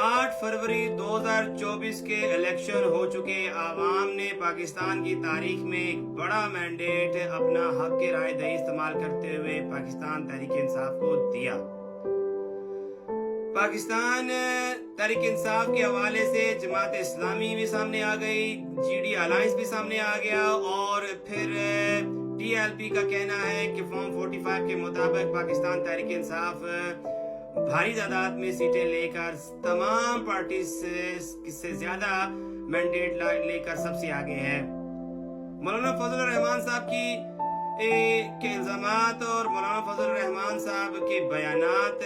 8 फरवरी 2024 के इलेक्शन हो चुके। आवाम ने पाकिस्तान की तारीख में एक बड़ा मैंडेट अपना हक के राय दही इस्तेमाल करते हुए पाकिस्तान तहरीक इंसाफ को दिया। पाकिस्तान तहरीक इंसाफ के हवाले से जमात इस्लामी भी सामने आ गई, जीडी अलायंस भी सामने आ गया और फिर टीएलपी का कहना है कि फॉर्म 45 के मुताबिक पाकिस्तान तहरीक इंसाफ भारी तादाद में सीटें लेकर तमाम पार्टी से ज्यादा मैंडेट लेकर सबसे आगे है। मौलाना फजल रहमान साहब के इल्जामात और मौलाना फजल रहमान साहब के बयानात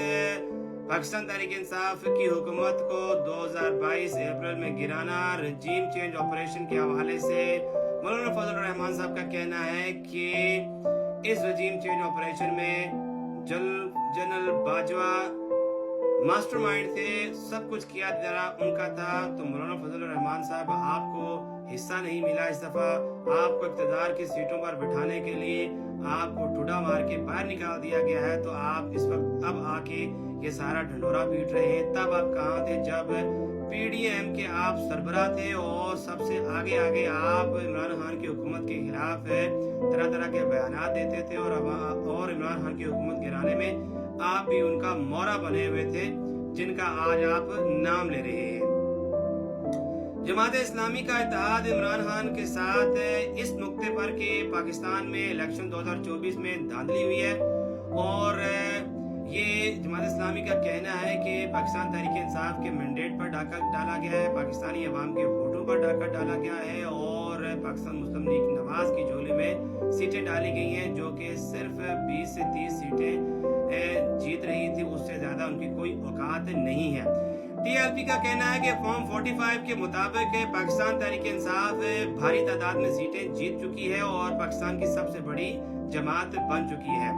पाकिस्तान तहरीक इंसाफ की हुकूमत को 2022 अप्रैल में गिराना, रजीम चेंज ऑपरेशन के हवाले से मौलाना फजल रहमान साहब का कहना है कि इस रजीम चेंज ऑपरेशन में जनरल बाजवा मास्टरमाइंड थे, सब कुछ किया जरा उनका था। तो मौलाना फजल रहमान साहब, आपको हिस्सा नहीं मिला इस दफा, आपको इक़्तिदार की सीटों पर बिठाने के लिए आपको ठुडा मार के बाहर निकाल दिया गया है। तो आप इस वक्त अब आके ये सारा ढंढोरा पीट रहे हैं। तब आप कहाँ थे जब पीडीएम के आप सरबराह थे और सबसे आगे आप इमरान खान की हुकूमत के खिलाफ तरह तरह के बयानात देते थे और इमरान खान की हुकूमत गिराने में आप भी उनका मोहरा बने हुए थे, जिनका आज आप नाम ले रहे हैं। जमात इस्लामी का इत्तेहाद इमरान खान के साथ इस नुक्ते पर कि पाकिस्तान में इलेक्शन 2024 में धांधली हुई है और ये जमात इस्लामी का कहना है कि पाकिस्तान तहरीक इंसाफ के मैंडेट पर डाका डाला गया है, पाकिस्तानी अवाम के वोटों पर डाका डाला गया है और पाकिस्तान मुस्लिम लीग नवाज की झोली में सीटें डाली गई हैं, जो कि सिर्फ 20 से 30 सीटें जीत रही थी, उससे ज्यादा उनकी कोई औकात नहीं है। टीएलपी का कहना है कि फॉर्म 45 के मुताबिक पाकिस्तान तहरीक इंसाफ भारी तादाद में सीटें जीत चुकी है और पाकिस्तान की सबसे बड़ी जमात बन चुकी है।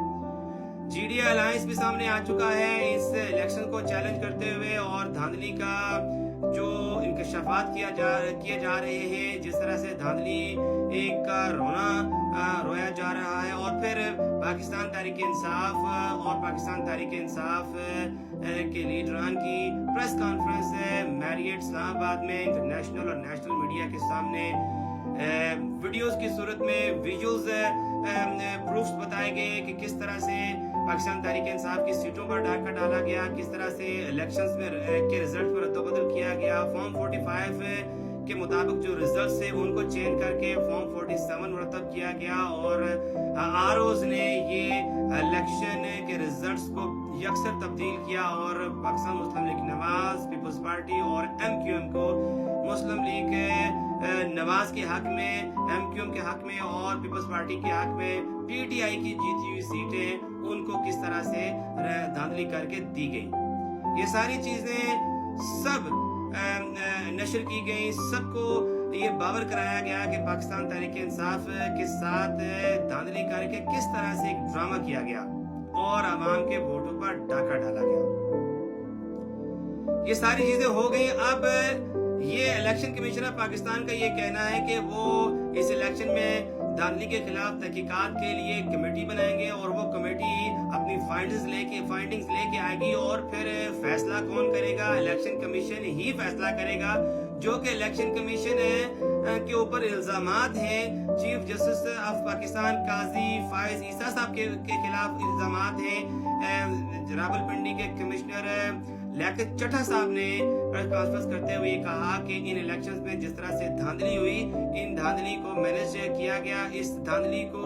जीडी अलायंस भी सामने आ चुका है इस इलेक्शन को चैलेंज करते हुए और धांधली का जो इंकशाफात किए जा रहे हैं, जिस तरह से धांधली एक का रोया जा रहा है और फिर पाकिस्तान तहरीक इंसाफ और पाकिस्तान तहरीक इंसाफ के लीडरान की प्रेस कॉन्फ्रेंस मैरियट इस्लामाबाद में इंटरनेशनल और नेशनल मीडिया के सामने वीडियोस की सूरत में विजुअल्स प्रूफ्स बताए गए कि किस तरह से पाकिस्तान तहरीक इंसाफ की सीटों पर डाका डाला गया, किस तरह से इलेक्शंस में के रिजल्ट पर रद्दबदल किया गया। फॉर्म 45 के मुताबिक जो रिजल्ट थे उनको चेंज करके फॉर्म 47 मुरतब किया गया और आरओज ने ये इलेक्शन के रिजल्ट्स को यकसर तब्दील किया और पाकिस्तान मुस्लिम लीग नवाज, पीपल्स पार्टी और एमक्यूएम को मुस्लिम लीग नवाज के हक में, एमक्यूएम के हक में और पीपल्स पार्टी के हक में पीटीआई की जीती हुई सीटें उनको किस तरह से धांधली करके दी गई। ये सारी चीजें सब नशर की गई, सबको ये बावर कराया गया कि पाकिस्तान तहरीक इंसाफ के साथ धांधली करके किस तरह से एक ड्रामा किया गया और आवाम के वोटों पर डाका डाला गया। ये सारी चीजें हो गई। अब ये इलेक्शन कमिश्नर पाकिस्तान का ये कहना है कि वो इस इलेक्शन में धांधली के खिलाफ तहकीकात के लिए कमेटी बनाएंगे और वो कमेटी अपनी फाइंडिंग्स लेके आएगी और फिर फैसला कौन करेगा? इलेक्शन कमीशन ही फैसला करेगा, जो कि इलेक्शन कमीशन के ऊपर इल्जामात हैं। चीफ जस्टिस ऑफ पाकिस्तान काजी फायज ईसा साहब के खिलाफ इल्जामात हैं। रावलपिंडी के कमिश्नर लियाकत चट्टा साहब ने प्रेस कॉन्फ्रेंस करते हुए कहा कि इन इलेक्शंस में जिस तरह से धांधली हुई, इन धांधली को मैनेज किया गया, इस धांधली को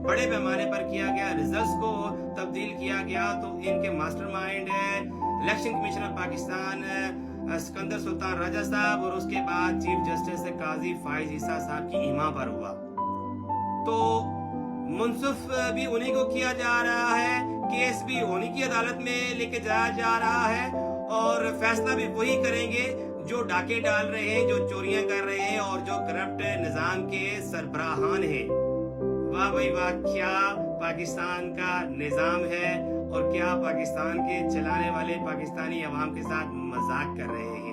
बड़े पैमाने पर किया गया, रिजल्ट्स को तब्दील किया गया। तो इनके mastermind election commissioner Pakistan Sikandar Sultan Raja साहब और उसके बाद चीफ जस्टिस काजी फायज ईसा साहब की इमा पर हुआ। तो मुंसफ भी उन्हीं को किया जा रहा है, केस भी उन्हीं की अदालत में लेके जाया जा रहा है और फैसला भी वही करेंगे जो डाके डाल रहे हैं, जो चोरियां कर रहे हैं और जो करप्ट निजाम के सरबराहान हैं। वाह भाई वाह, क्या पाकिस्तान का निजाम है और क्या पाकिस्तान के चलाने वाले पाकिस्तानी अवाम के साथ मजाक कर रहे हैं।